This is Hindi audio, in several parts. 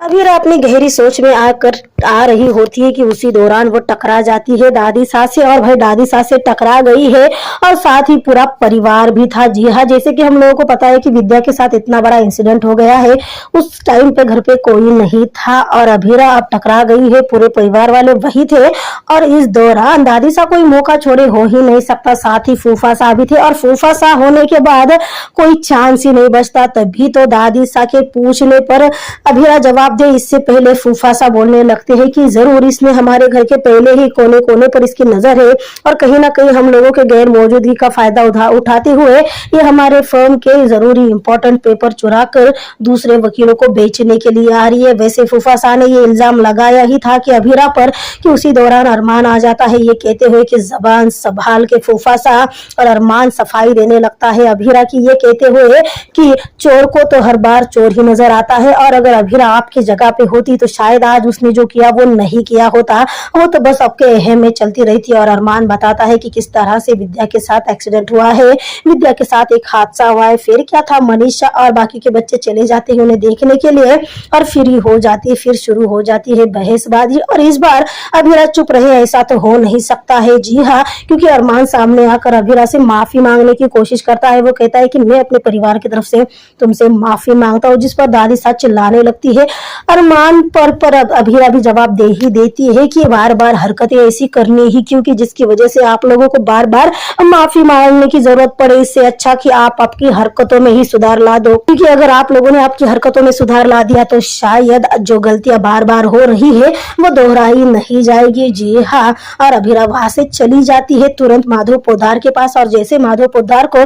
अभीरा अपनी गहरी सोच में आ रही होती है कि उसी दौरान वो टकरा जाती है दादी सास से। और भाई दादी सास से टकरा गई है और साथ ही पूरा परिवार भी था। जी हाँ, जैसे कि हम लोगों को पता है कि विद्या के साथ इतना बड़ा इंसिडेंट हो गया है, उस टाइम पे घर पे कोई नहीं था और अभीरा अब टकरा गई है, पूरे परिवार वाले वही थे। और इस दौरान दादी सा कोई मौका छोड़े हो ही नहीं सकता, साथ ही फूफा सा भी थे और फूफा सा होने के बाद कोई चांस ही नहीं बचता। तभी तो दादी सा के पूछने पर अभीरा जवाब दे इससे पहले फूफा सा बोलने लगते हैं कि जरूर इसने हमारे घर के पहले ही कोने कोने पर इसकी नजर है और कहीं ना कहीं हम लोगों के गैर मौजूदगी का फायदा उठाते हुए ये हमारे फर्म के जरूरी इंपॉर्टेंट पेपर चुरा कर दूसरे वकीलों को बेचने के लिए आ रही है। वैसे फूफा सा ने ये इल्जाम लगाया ही था कि अभीरा पर, कि उसी दौरान अरमान आ जाता है ये कहते हुए कि जबान संभाल के फूफा सा, और अरमान सफाई देने लगता है अभीरा की ये कहते हुए कि चोर को तो हर बार चोर ही नजर आता है और अगर अभीरा आपकी जगह पे होती तो शायद आज उसने जो किया वो नहीं किया होता, वो तो बस आपके अहम में चलती रही थी। और अरमान बताता है कि किस तरह से विद्या के साथ एक्सीडेंट हुआ है, विद्या के साथ एक हादसा हुआ है, फिर क्या था, मनीषा और बाकी के बच्चे चले जाते हैं उन्हें देखने के लिए और फिर ही हो जाती है, फिर शुरू हो जाती है बहसबाजी। और इस बार अभीरा चुप रहे ऐसा तो हो नहीं सकता है। जी हाँ, क्योंकि अरमान सामने आकर अभीरा से माफी मांगने की कोशिश करता है। वो कहता है कि मैं अपने परिवार की तरफ से तुमसे माफी मांगता हूँ, जिस पर दादी साथ चिल्लाने लगती है। अरमान पर अभीरा भी जवाब दे ही देती है कि बार बार हरकतें ऐसी करनी ही क्योंकि जिसकी वजह से आप लोगों को बार बार माफी मांगने की जरूरत पड़े, इससे अच्छा कि आप आपकी हरकतों में ही सुधार ला दो, क्योंकि अगर आप लोगों ने आपकी हरकतों में सुधार ला दिया तो शायद जो गलतियां बार बार हो रही है वो दोहराई नहीं जाएगी। जी हाँ, और अभीरा वहां से चली जाती है तुरंत माधव पोद्दार के पास। और जैसे माधव पोद्दार को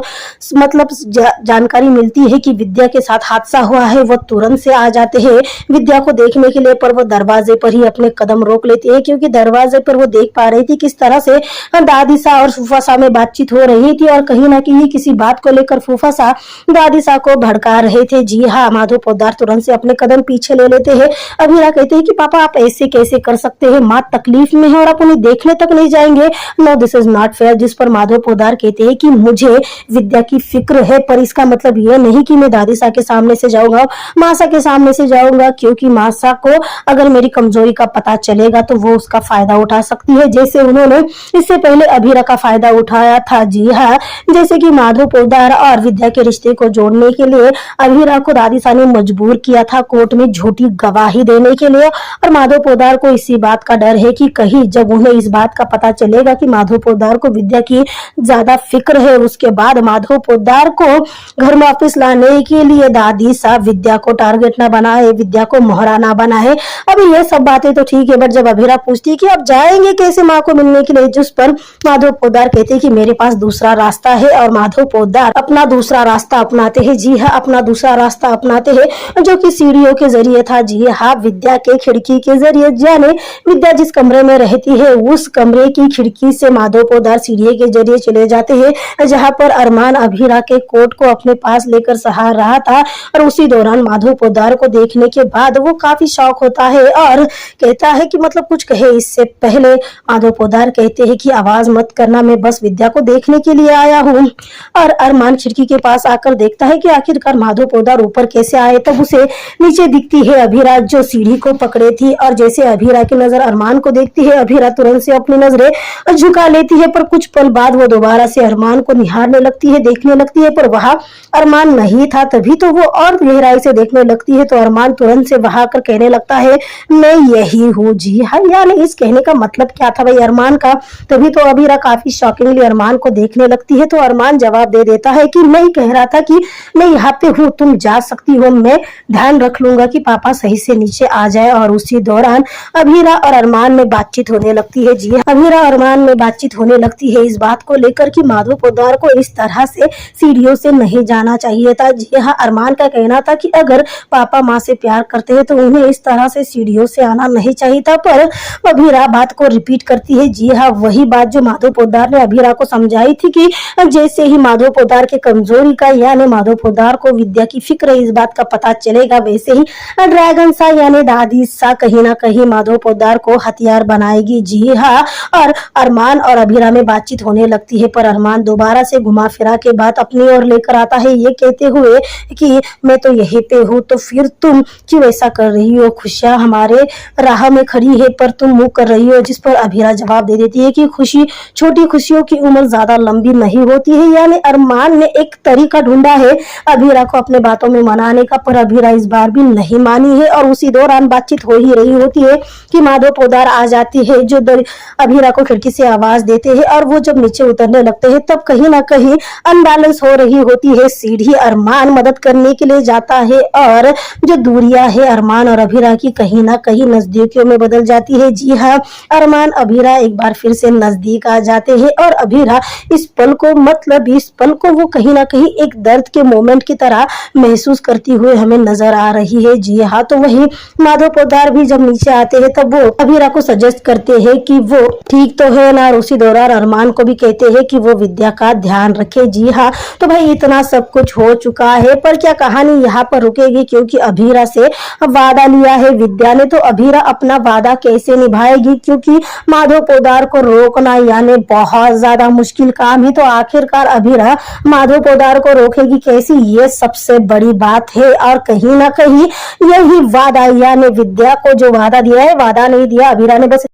मतलब जानकारी मिलती है कि विद्या के साथ हादसा हुआ है, वो तुरंत से आ जाते हैं विद्या को देखने के लिए। पर वो दरवाजे पर ही अपने कदम रोक लेती है क्योंकि दरवाजे पर वो देख पा रही थी किस तरह से दादी सा और फूफा सा में बातचीत हो रही थी और कहीं ना कहीं किसी बात को लेकर फूफा सा दादी सा को भड़का रहे थे। जी हाँ, माधव पोद्दार तुरंत से अपने कदम पीछे ले लेते हैं। अभीरा कहते हैं कि पापा आप ऐसे कैसे कर सकते हैं, माँ तकलीफ में है और आप उन्हें देखने तक नहीं जाएंगे, no this is not fair. जिस पर माधव पोद्दार कहते हैं कि मुझे विद्या की फिक्र है पर इसका मतलब ये नहीं कि मैं दादी सा के सामने से जाऊंगा, मासा के सामने से जाऊंगा, क्योंकि मासा को अगर मेरी कमजोरी का पता चलेगा तो वो उसका फायदा उठा सकती है, जैसे उन्होंने इससे पहले अभीरा का फायदा उठाया था। जी हाँ, जैसे कि माधव पोद्दार और विद्या के रिश्ते को जोड़ने के लिए अभीरा को दादी सा ने मजबूर किया था कोर्ट में झूठी गवाही देने के लिए। और माधव पोद्दार को इसी बात का डर है कि कहीं जब उन्हें इस बात का पता चलेगा कि माधव पोद्दार को विद्या की ज्यादा फिक्र है, उसके बाद माधव पोद्दार को घर में वापस लाने के लिए दादी सा विद्या को टारगेट न बनाए, विद्या को मोहरा ना बनाए। अभी ये सब बातें तो ठीक है, बट जब अभीरा पूछती है कि आप जाएंगे कैसे माँ को मिलने के लिए, जिस पर माधव पोद्दार कहते हैं कि मेरे पास दूसरा रास्ता है। और माधव पोद्दार अपना दूसरा रास्ता अपनाते हैं। जी हाँ, अपना दूसरा रास्ता अपनाते हैं जो कि सीढ़ियों के जरिए था। जी हाँ, विद्या के खिड़की के जरिए, यानी विद्या जिस कमरे में रहती है उस कमरे की खिड़की से माधव पोद्दार सीढ़ी के जरिए चले जाते हैं जहाँ पर अरमान अभीरा के कोट को अपने पास लेकर सहार रहा था। और उसी दौरान माधव पोद्दार को देखने के बाद वो काफी शौक होता है और कहता है कि मतलब कुछ कहे इससे पहले माधव पोद्दार कहते हैं कि आवाज मत करना, मैं बस विद्या को देखने के लिए आया हूँ। और अरमान खिड़की के पास आकर देखता है कि आखिरकार माधव पोद्दार ऊपर कैसे आए, तब उसे नीचे दिखती है अभीरा जो सीढ़ी को पकड़े थी। और जैसे अभीरा की नजर अरमान को देखती है, अभीरा तुरंत से अपनी नजरें झुका लेती है, पर कुछ पल बाद वो दोबारा से अरमान को निहारने लगती है, देखने लगती है, पर वहां अरमान नहीं था। तभी तो वो और गहराई से देखने लगती है तो अरमान तुरंत से वहां कर कहने लगता है मैं यही हूँ। जी हाँ, यानी इस कहने का मतलब क्या था भाई अरमान का। तभी तो अभीरा काफी शॉकिंगली अरमान को देखने लगती है तो अरमान जवाब दे देता है कि मैं ही कह रहा था कि मैं यहाँ पे हूँ, तुम जा सकती हो, मैं ध्यान रख लूंगा कि पापा सही से नीचे आ जाए। और उसी दौरान अभीरा और अरमान में बातचीत होने लगती है। जी हाँ, अभीरा और अरमान में बातचीत होने लगती है इस बात को लेकर कि माधव पोद्दार को इस तरह से सीढ़ियों से नहीं जाना चाहिए था। जी हाँ, अरमान का कहना था कि अगर पापा माँ से प्यार करते हैं तो उन्हें इस तरह से सीढ़ियों से आना नहीं चाहिए था, पर अभीरा बात को रिपीट करती है। जी हाँ, वही बात जो माधव पोद्दार ने अभीरा को समझाई थी कि जैसे ही माधव पोद्दार के कमजोरी का यानी माधव पोद्दार को विद्या की फिक्र इस बात का पता चलेगा, वैसे ही ड्रैगन सा यानी दादी सा कहीं ना कहीं माधव पोद्दार को हथियार बनाएगी। जी हाँ, और अरमान और अभीरा में बातचीत होने लगती है पर अरमान दोबारा से घुमा फिरा के बात अपनी ओर लेकर आता है, ये कहते हुए कि मैं तो यहीं पे हूँ तो फिर तुम क्यों ऐसा कर रही हो, खुशियां हमारे राह में खड़ी है पर तुम मुंह कर रही हो। जिस पर अभीरा जवाब दे देती है कि खुशी, छोटी खुशियों की उम्र ज्यादा लंबी नहीं होती है। यानी अरमान ने एक तरीका ढूंढा है अभीरा को अपने बातों में मनाने का, पर अभीरा इस बार भी नहीं मानी है। और उसी दौरान बातचीत हो ही रही होती है कि माधव पोदार आ जाती है, जो अभीरा को खिड़की से आवाज देते हैं। और वो जब नीचे उतरने लगते हैं तब कहीं ना कहीं अनबैलेंस हो रही होती है सीढ़ी। अरमान मदद करने के लिए जाता है और जो दूरियां है अरमान और अभीरा की कहीं ना कहीं नजदीकियों में बदल जाती है। जी हाँ, अरमान अभीरा एक बार फिर से नजदीक आ जाते हैं और अभीरा इस पल को वो कहीं ना कहीं एक दर्द के मोमेंट की तरह महसूस करती हुए हमें नजर आ रही है। जी हाँ, तो वही माधव पोद्दार भी जब नीचे आते हैं तब वो अभीरा को सजेस्ट करते हैं कि वो ठीक तो है ना, और उसी दौरान अरमान को भी कहते हैं कि वो विद्या का ध्यान रखे। जी हाँ, तो भाई इतना सब कुछ हो चुका है, पर क्या कहानी यहाँ पर रुकेगी? क्योंकि अभीरा से वादा लिया है विद्या ने, तो अभीरा अपना वादा कैसे निभाएगी? क्योंकि माधव पोद्दार को रोकना यानी बहुत ज्यादा मुश्किल काम है। तो आखिरकार अभीरा माधव पोद्दार को रोकेगी कैसी, ये सबसे बड़ी बात है। और कहीं ना कहीं यही वादा यानी विद्या को जो वादा दिया है, वादा नहीं दिया अभीरा ने, बस